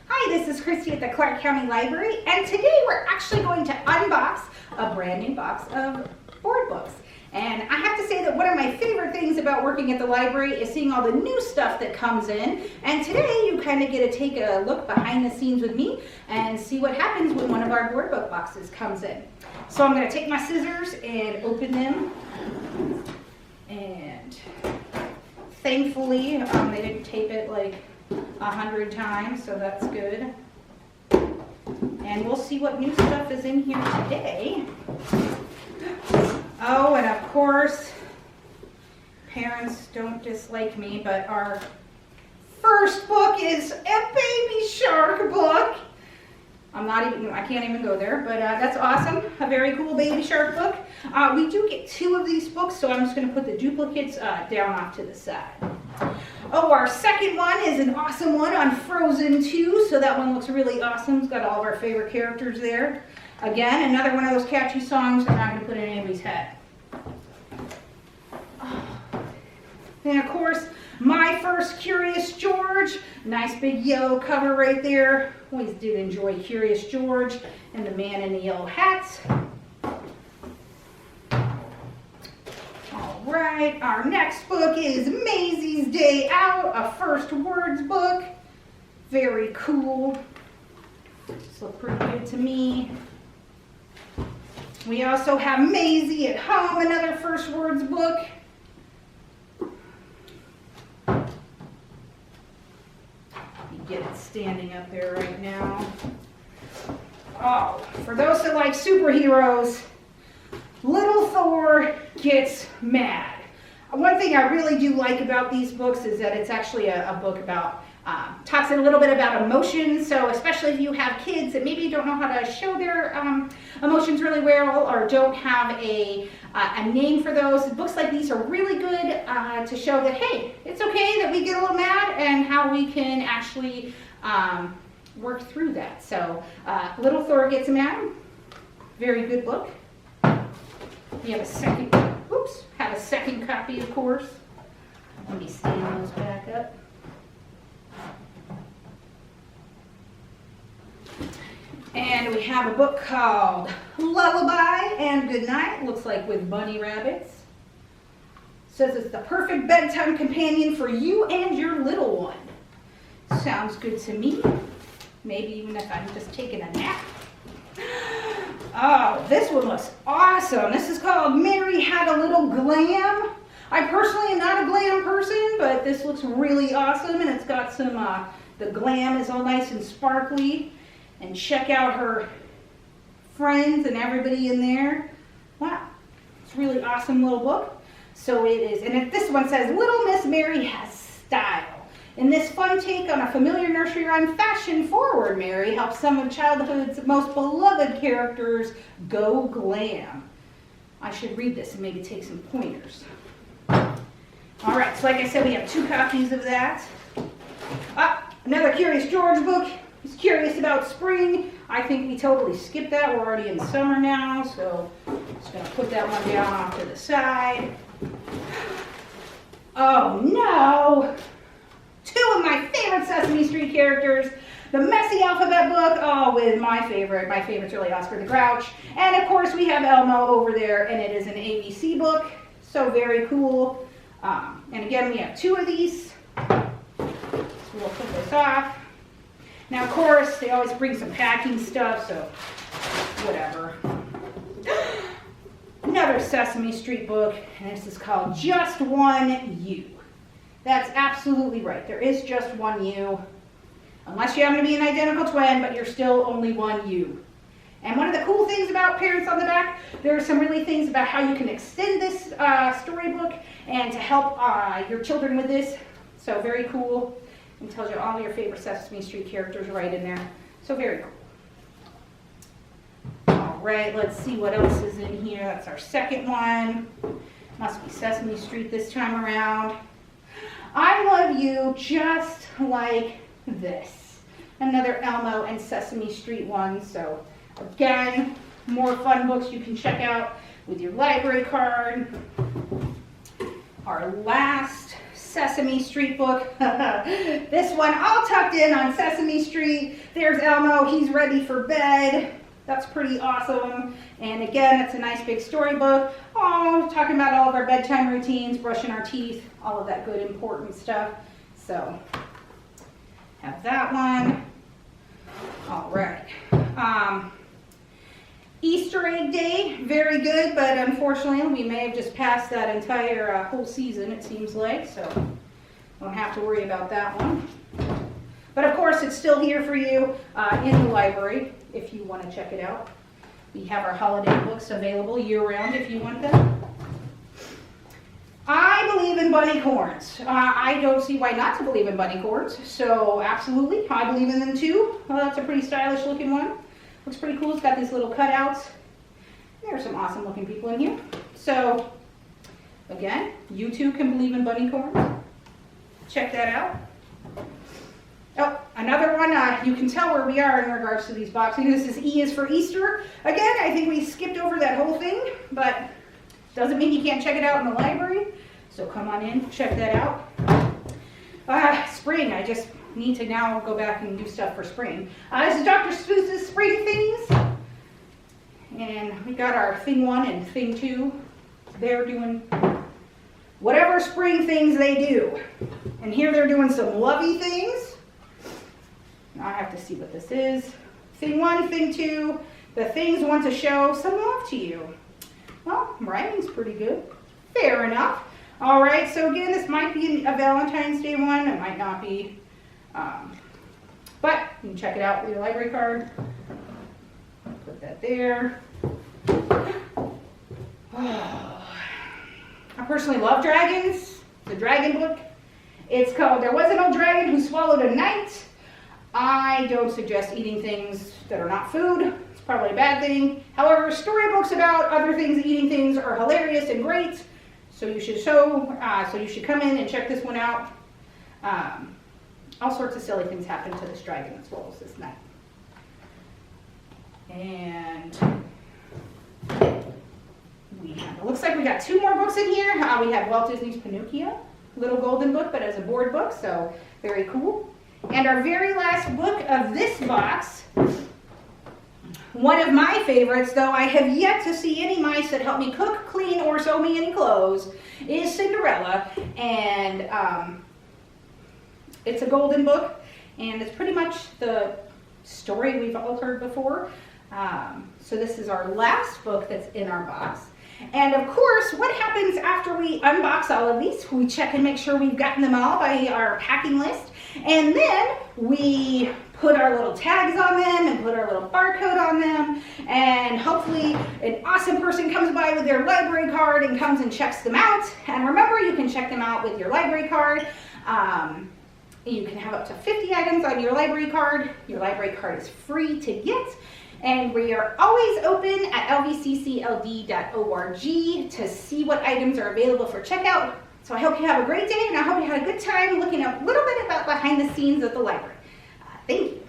Hi, this is Kristy at the Clark County Library, and today we're actually going to unbox a brand new box of board books. And I have to say that one of my favorite things about working at the library is seeing all the new stuff that comes in. And today you kind of get to take a look behind the scenes with me and see what happens when one of our board book boxes comes in. So I'm going to take my scissors and open them. And thankfully they didn't tape it like 100 times, so that's good. And we'll see what new stuff is in here today. Oh, and of course, parents don't dislike me, but our first book is a baby shark book. I can't even go there, but that's awesome. A very cool baby shark book. We do get 2 of these books, so I'm just going to put the duplicates down off to the side. Oh, our second one is an awesome one on Frozen 2, so that one looks really awesome. It's got all of our favorite characters there. Again, another one of those catchy songs I'm not going to put in anybody's head. And of course, My First Curious George. Nice big yellow cover right there. Always did enjoy Curious George and the man in the yellow hat. All right, our next book is Maisie's Day Out, a first words book. Very cool. This looks pretty good to me. We also have Maisie at Home, another first words book. Get it standing up there right now. Oh, for those that like superheroes, Little Thor Gets Mad. One thing I really do like about these books is that it's actually a book about, talks a little bit about emotions, so especially if you have kids that maybe don't know how to show their emotions really well or don't have a name for those. Books like these are really good to show that, hey, it's okay that we get a little mad and how we can actually work through that. So Little Thor Gets Mad, very good book. We have a second, have a second copy, of course. Let me stand those back up. And we have a book called Lullaby and Goodnight, looks like with bunny rabbits. Says it's the perfect bedtime companion for you and your little one. Sounds good to me. Maybe even if I'm just taking a nap. Oh, this one looks awesome. This is called Mary Had a Little Glam. I personally am not a glam person, but this looks really awesome, and it's got some, the glam is all nice and sparkly. And check out her friends and everybody in there. Wow, it's a really awesome little book. So it is, and this one says, Little Miss Mary Has Style. In this fun take on a familiar nursery rhyme, Fashion Forward Mary helps some of childhood's most beloved characters go glam. I should read this and maybe take some pointers. All right, so like I said, we have 2 copies of that. Another Curious George book. He's curious about spring. I think we totally skipped that. We're already in summer now, so I'm just going to put that one down off to the side. Oh no! 2 of my favorite Sesame Street characters. The Messy Alphabet book, oh, with my favorite. My favorite's really Oscar the Grouch. And of course we have Elmo over there, and it is an ABC book. So very cool. And again, we have 2 of these. So we'll put this off. Now, of course, they always bring some packing stuff, so whatever. Another Sesame Street book, and this is called Just One You. That's absolutely right. There is just one you. Unless you happen to be an identical twin, but you're still only one you. And one of the cool things about Parents on the Back, there are some really things about how you can extend this storybook and to help your children with this. So very cool. And tells you all your favorite Sesame Street characters right in there. So very cool. All right, let's see what else is in here. That's our second one. Must be Sesame Street this time around. I Love You Just Like This. Another Elmo and Sesame Street one. So again, more fun books you can check out with your library card. Our last Sesame Street book. This one all tucked in on Sesame Street. There's Elmo, he's ready for bed. That's pretty awesome. And again, it's a nice big storybook. Oh, talking about all of our bedtime routines, brushing our teeth, all of that good important stuff. So, have that one. All right. Easter egg day, very good, but unfortunately we may have just passed that entire whole season, it seems like, so don't have to worry about that one. But of course, it's still here for you in the library if you want to check it out. We have our holiday books available year-round if you want them. I believe in bunny corns. I don't see why not to believe in bunny corns, so absolutely, I believe in them too. Well, that's a pretty stylish looking one. Looks pretty cool. It's got these little cutouts. There are some awesome looking people in here. So, again, you too can believe in bunny corns. Check that out. Oh, another one, you can tell where we are in regards to these boxes. This is E is for Easter. Again, I think we skipped over that whole thing, but doesn't mean you can't check it out in the library. So come on in, check that out. Spring, I just need to now go back and do stuff for spring. This is Dr. Seuss's Spring Things. And we got our thing 1 and thing 2. They're doing whatever spring things they do. And here they're doing some lovey things. Now I have to see what this is. Thing 1, thing 2. The things want to show some love to you. Well, writing's pretty good. Fair enough. All right, so again, this might be a Valentine's Day one. It might not be. But you can check it out with your library card. Put that there. Oh. I personally love dragons. The dragon book. It's called There Was an Old Dragon Who Swallowed a Knight. I don't suggest eating things that are not food. It's probably a bad thing. However, storybooks about other things eating things are hilarious and great. So you should come in and check this one out. All sorts of silly things happen to this dragon as well as this knight. And it looks like we got 2 more books in here. We have Walt Disney's Pinocchio, little golden book, but as a board book, so very cool. And our very last book of this box, one of my favorites, though I have yet to see any mice that help me cook, clean, or sew me any clothes, is Cinderella. And it's a golden book, and it's pretty much the story we've all heard before. So this is our last book that's in our box. And of course, what happens after we unbox all of these? We check and make sure we've gotten them all by our packing list. And then we put our little tags on them and put our little barcode on them. And hopefully an awesome person comes by with their library card and comes and checks them out. And remember, you can check them out with your library card. You can have up to 50 items on your library card. Your library card is free to get. And we are always open at lvccld.org to see what items are available for checkout. So I hope you have a great day, and I hope you had a good time looking at a little bit about behind the scenes of the library. Thank you.